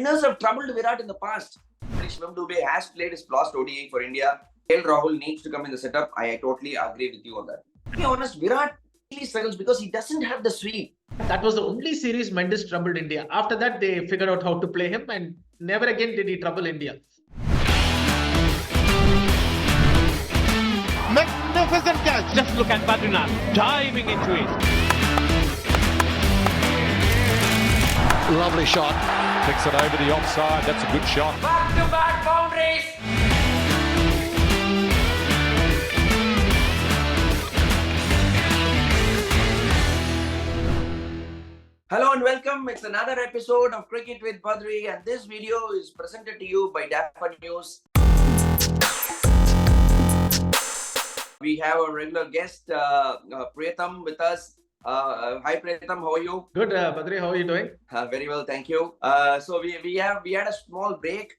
Spinners have troubled Virat in the past. Shivam Dube has played his last ODI for India. Rahul needs to come in the setup. I totally agree with you on that. To be honest, Virat really struggles because he doesn't have the sweep. That was the only series Mendes troubled India. After that, they figured out how to play him, and never again did he trouble India. Magnificent catch. Just look at Badri now, diving into it. Lovely shot. Kicks it over the offside. That's a good shot. Back-to-back boundaries. Hello and welcome. It's another episode of Cricket with Badri, and this video is presented to you by DIVO News. We have a regular guest, Pritham, with us. Hi Pritham, how are you? Good, Badri, how are you doing? Very well, thank you. So we had a small break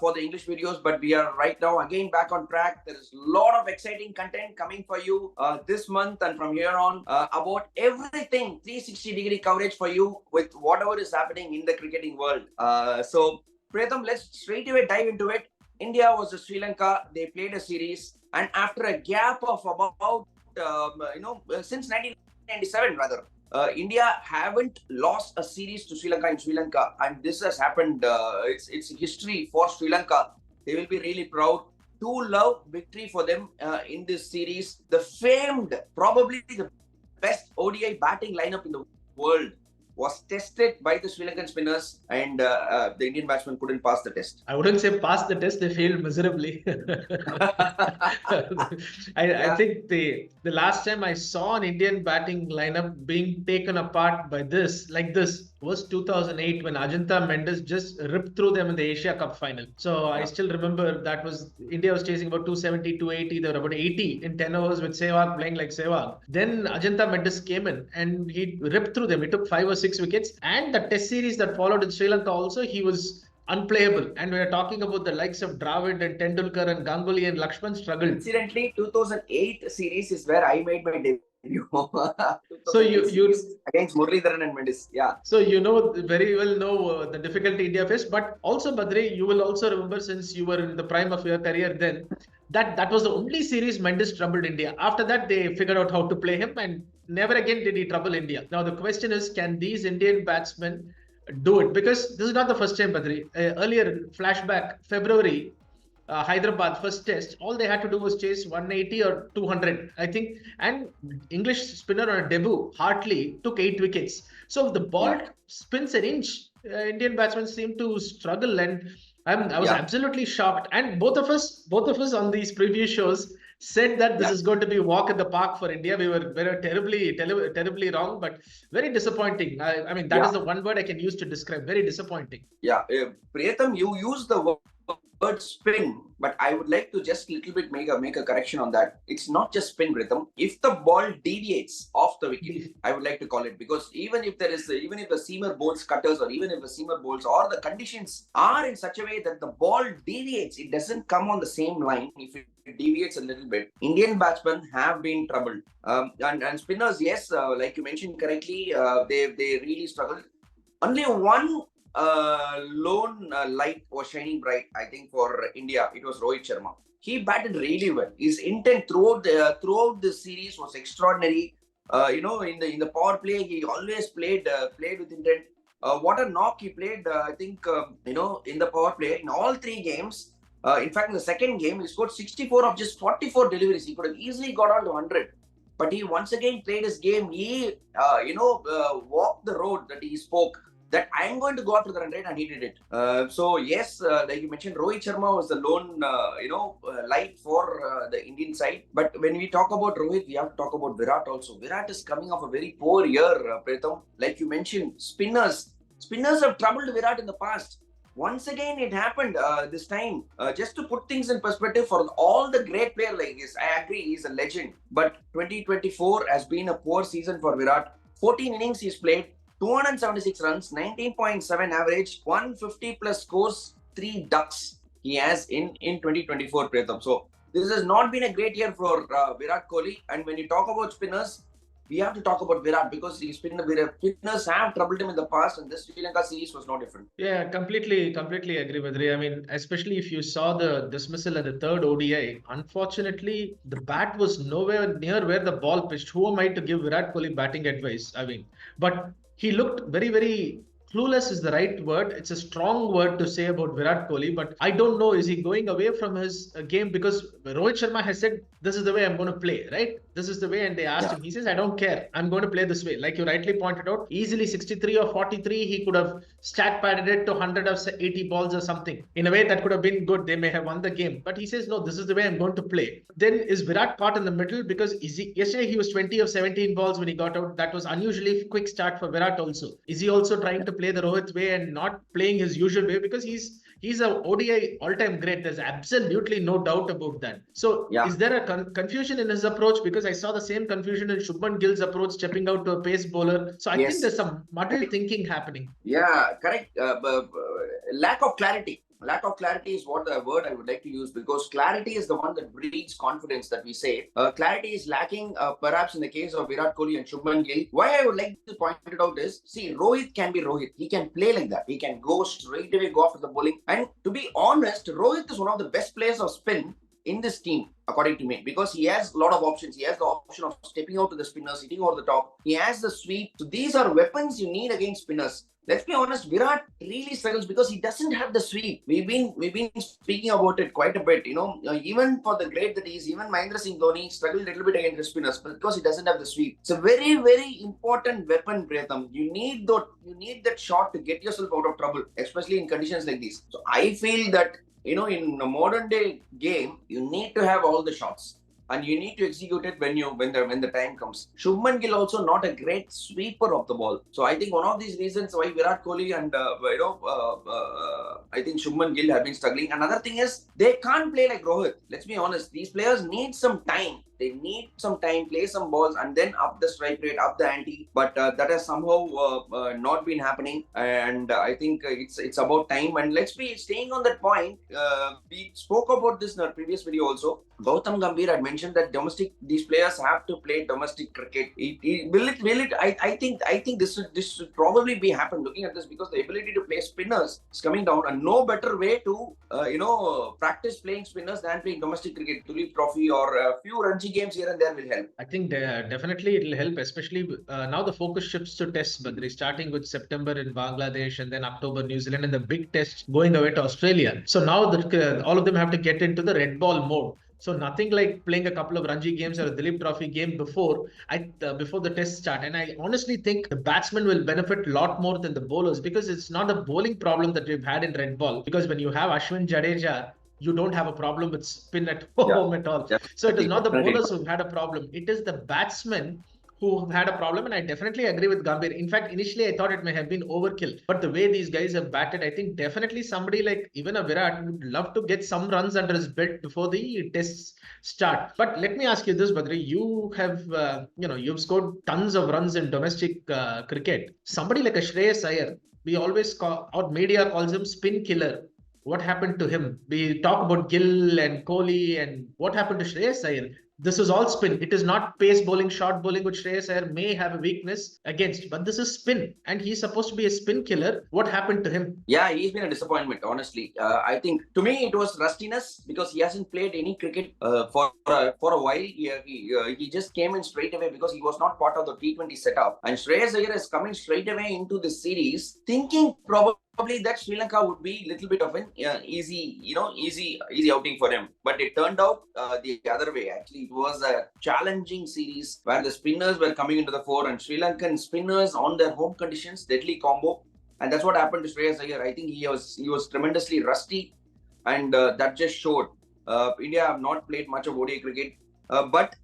for the English videos, but we are right now again back on track. There is a lot of exciting content coming for you this month and from here on about everything, 360-degree coverage for you with whatever is happening in the cricketing world. So Pritham, let's straight away dive into it. India versus Sri Lanka. They played a series, and after a gap of about since 1997 rather, India haven't lost a series to Sri Lanka in Sri Lanka, and this has happened. It's history for Sri Lanka. They will be really proud. 2-love victory for them in this series. The famed, probably the best ODI batting lineup in the world was tested by the Sri Lankan spinners, and the Indian batsmen couldn't pass the test. I wouldn't say pass the test, they failed miserably. I think the last time I saw an Indian batting lineup being taken apart by this was 2008 when Ajanta Mendes just ripped through them in the Asia Cup final. So I still remember that was India was chasing about 270, 280. They were about 80 in 10 overs with Sehwag playing like Sehwag. Then Ajanta Mendes came in and he ripped through them. He took 5 or 6 wickets. And the test series that followed in Sri Lanka also, he was unplayable. And we are talking about the likes of Dravid and Tendulkar and Ganguly and Lakshman struggled. Incidentally, 2008 series is where I made my debut. So you against Muralidharan and Mendes, yeah. So very well know the difficulty India faced, but also Badri, you will also remember, since you were in the prime of your career then, that was the only series Mendes troubled India. After that, they figured out how to play him, and never again did he trouble India. Now the question is, can these Indian batsmen do it? Because this is not the first time, Badri. Earlier, flashback, February, Hyderabad first test, all they had to do was chase 180 or 200, I think. And English spinner on a debut, Hartley, took 8 wickets. So if the ball spins an inch, Indian batsmen seem to struggle, and I was absolutely shocked. And both of us on these previous shows said that this is going to be a walk in the park for India. We were terribly wrong, but very disappointing. I mean, that is the one word I can use to describe. Very disappointing. Yeah, Pritham, you use the word spin, but I would like to just little bit make a correction on that. It's not just spin, Pritham. If the ball deviates off the wicket, I would like to call it, because even if the seamer bowls cutters, or even if the seamer bowls, or the conditions are in such a way that the ball deviates, it doesn't come on the same line. If it deviates a little bit, Indian batsmen have been troubled. And spinners, yes, like you mentioned correctly, they really struggled. Only one lone light was shining bright, I think, for India. It was Rohit Sharma. He batted really well. His intent throughout the series was extraordinary. In the power play, he always played with intent. What a knock he played! I think in the power play in all 3 games. In fact, in the second game, he scored 64 of just 44 deliveries. He could have easily got on to 100. But he once again played his game. He walked the road that he spoke, that I am going to go after the run rate, and he did it. So yes, like you mentioned, Rohit Sharma was the lone, light for the Indian side. But when we talk about Rohit, we have to talk about Virat also. Virat is coming off a very poor year, Pritham. Like you mentioned, spinners have troubled Virat in the past. Once again, it happened this time. Just to put things in perspective, for all the great players like this, I agree, he's a legend. But 2024 has been a poor season for Virat. 14 innings he's played, 276 runs, 19.7 average, 150 plus scores, 3 ducks he has in 2024, Pritham. So this has not been a great year for Virat Kohli. And when you talk about spinners, we have to talk about Virat because spinners have troubled him in the past, and this Sri Lanka series was no different. Yeah, completely agree, Badri. I mean, especially if you saw the dismissal at the third ODI, unfortunately, the bat was nowhere near where the ball pitched. Who am I to give Virat Kohli batting advice? I mean, but he looked very, very clueless is the right word. It's a strong word to say about Virat Kohli, but I don't know, is he going away from his game? Because Rohit Sharma has said, this is the way I'm going to play, right? This is the way. And they asked him, he says, I don't care. I'm going to play this way. Like you rightly pointed out, easily 63 or 43, he could have stat padded it to 100 or 80 balls or something. In a way that could have been good. They may have won the game. But he says, no, this is the way I'm going to play. Then is Virat caught in the middle? Because yesterday he was 20 of 17 balls when he got out. That was unusually quick start for Virat also. Is he also trying to play the Rohit way and not playing his usual way? Because he's a ODI all-time great. There's absolutely no doubt about that. So is there a confusion in his approach? Because I saw the same confusion in Shubman Gill's approach, stepping out to a pace bowler. So I think there's some muddled thinking happening. Yeah, correct. Lack of clarity. Lack of clarity is what the word I would like to use, because clarity is the one that breeds confidence, that we say. Clarity is lacking, perhaps in the case of Virat Kohli and Shubman Gill. Why I would like to point it out is, see, Rohit can be Rohit. He can play like that. He can go straight away, go after the bowling. And to be honest, Rohit is one of the best players of spin in this team, according to me, because he has a lot of options. He has the option of stepping out to the spinners, hitting over the top. He has the sweep. So these are weapons you need against spinners. Let's be honest, Virat really struggles because he doesn't have the sweep. We've been speaking about it quite a bit. Even for the great that he is, even Mahendra Singh Dhoni struggled a little bit against the spinners because he doesn't have the sweep. It's a very, very important weapon, Priyatham. You need that shot to get yourself out of trouble, especially in conditions like these. So I feel that in a modern day game, you need to have all the shots. And you need to execute it when the time comes. Shubman Gill also not a great sweeper of the ball. So I think one of these reasons why Virat Kohli and I think Shubman Gill have been struggling. Another thing is they can't play like Rohit. Let's be honest. These players need some time. They need some time, play some balls, and then up the strike rate, up the ante. But that has somehow not been happening. And I think it's about time. And let's be staying on that point. We spoke about this in our previous video also. Gautam Gambhir had mentioned that these players have to play domestic cricket. Will it? I think this should probably be happen. Looking at this, because the ability to play spinners is coming down, and no better way to practice playing spinners than playing domestic cricket. Tulip Trophy or a few Ranji games here and there will help. I think definitely it will help, especially now the focus shifts to tests, Badri, starting with September in Bangladesh and then October New Zealand, and the big test going away to Australia. So now all of them have to get into the red ball mode. So nothing like playing a couple of Ranji games or a Dilip Trophy game before the test start. And I honestly think the batsmen will benefit a lot more than the bowlers, because it's not a bowling problem that we've had in red ball. Because when you have Ashwin Jadeja, you don't have a problem with spin at home at all. So it is not the bowlers who've had a problem. It is the batsmen who have had a problem, and I definitely agree with Gambhir. In fact, initially I thought it may have been overkill, but the way these guys have batted, I think definitely somebody like even a Virat would love to get some runs under his belt before the tests start. But let me ask you this, Badri, you have you've scored tons of runs in domestic cricket. Somebody like a Shreyas Iyer, we always our media calls him spin killer. What happened to him? We talk about Gill and Kohli, and what happened to Shreyas Iyer? This is all spin. It is not pace bowling, short bowling, which Shreyas Iyer may have a weakness against. But this is spin, and he's supposed to be a spin killer. What happened to him? Yeah, he's been a disappointment, honestly. I think, to me, it was rustiness, because he hasn't played any cricket for a while. He just came in straight away because he was not part of the T20 setup. And Shreyas Iyer is coming straight away into the series, thinking probably that Sri Lanka would be a little bit of an easy outing for him. But it turned out the other way. Actually, it was a challenging series where the spinners were coming into the fore, and Sri Lankan spinners on their home conditions, deadly combo. And that's what happened to Shreyas Iyer. I think he was tremendously rusty, and that just showed. India have not played much of ODI cricket, but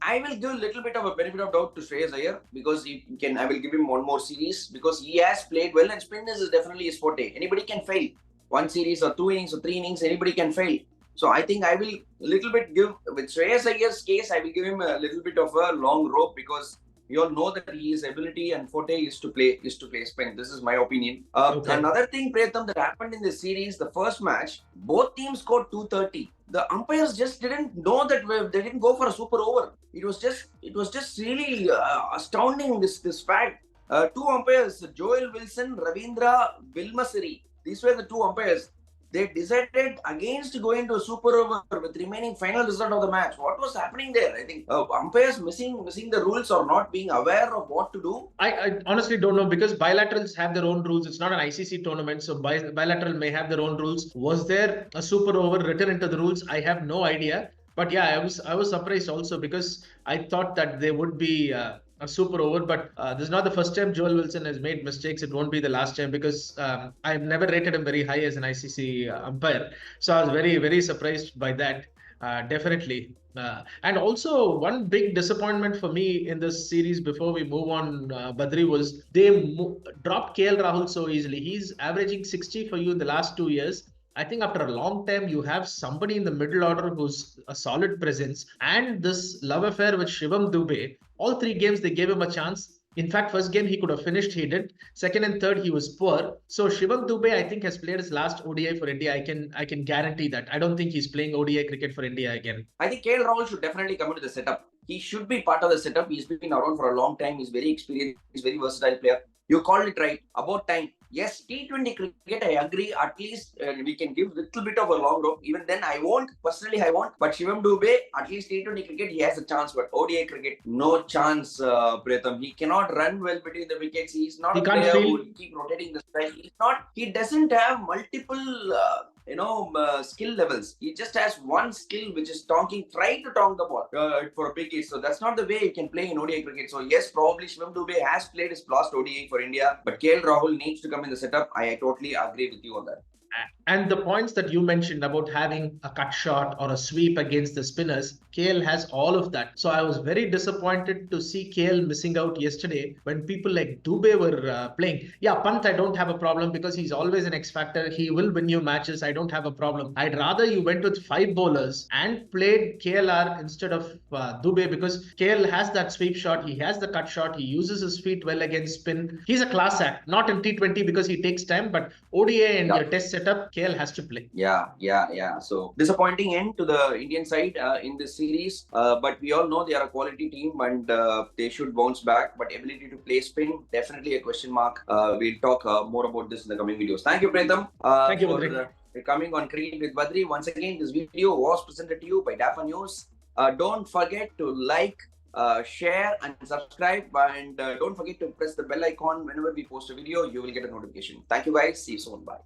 I will give a little bit of a benefit of doubt to Shreyas Iyer, because I will give him one more series, because he has played well, and spinners is definitely his forte. Anybody can fail. One series or 2 innings or 3 innings, anybody can fail. So I think I will a little bit give, with Shreyas Iyer's case, I will give him a little bit of a long rope, because We all know that his ability and forte is to play spin. This is my opinion. Okay. Another thing, Pratham, that happened in this series, the first match, both teams scored 230. The umpires just didn't know that they didn't go for a super over. It was just really astounding, this fact. Two umpires, Joel Wilson, Ravindra Vilmasiri. These were the two umpires. They decided against going to a super over with remaining final result of the match. What was happening there? I think umpires missing the rules or not being aware of what to do. I honestly don't know, because bilaterals have their own rules. It's not an ICC tournament, so bilateral may have their own rules. Was there a super over written into the rules? I have no idea. But yeah, I was surprised also, because I thought that there would be a super over. But this is not the first time Joel Wilson has made mistakes. It won't be the last time, because I've never rated him very high as an ICC umpire. So I was very, very surprised by that. Definitely. And also, one big disappointment for me in this series before we move on, Badri, was they dropped KL Rahul so easily. He's averaging 60 for you in the last 2 years. I think after a long time, you have somebody in the middle order who's a solid presence. And this love affair with Shivam Dube, all 3 games they gave him a chance. In fact, first game he could have finished, he did. Second and third he was poor. So Shivam Dube, I think, has played his last ODI for India. I can guarantee that. I don't think he's playing ODI cricket for India again. I think KL Rahul should definitely come into the setup. He should be part of the setup. He's been around for a long time. He's very experienced. He's very versatile player. You called it right. About time. Yes, T20 cricket, I agree. At least we can give a little bit of a long rope. Even then, I won't. Personally, I won't. But Shivam Dube, at least T20 cricket, he has a chance. But ODI cricket, no chance, Pratham. He cannot run well between the wickets. He's not a player who will keep rotating the strike. He doesn't have multiple skill levels. He just has one skill, which is try to tonk the ball for a big hit. So that's not the way you can play in ODI cricket. So yes, probably Shivam Dube has played his last ODI for India, but KL Rahul needs to come in the setup. I totally agree with you on that. And the points that you mentioned about having a cut shot or a sweep against the spinners, KL has all of that. So I was very disappointed to see KL missing out yesterday when people like Dube were playing. Yeah, Pant, I don't have a problem, because he's always an X factor. He will win you matches. I don't have a problem. I'd rather you went with 5 bowlers and played KLR instead of Dube, because KL has that sweep shot. He has the cut shot. He uses his feet well against spin. He's a class act. Not in T20 because he takes time, but ODI and your test setup, KL has to play. Yeah. So disappointing end to the Indian side in this series. But we all know they are a quality team and they should bounce back. But ability to play spin, definitely a question mark. We'll talk more about this in the coming videos. Thank you, Pratham. Thank you, Badri. For coming on Cric with Badri. Once again, this video was presented to you by DIVO News. Don't forget to like, share and subscribe, and don't forget to press the bell icon. Whenever we post a video, you will get a notification. Thank you guys. See you soon. Bye.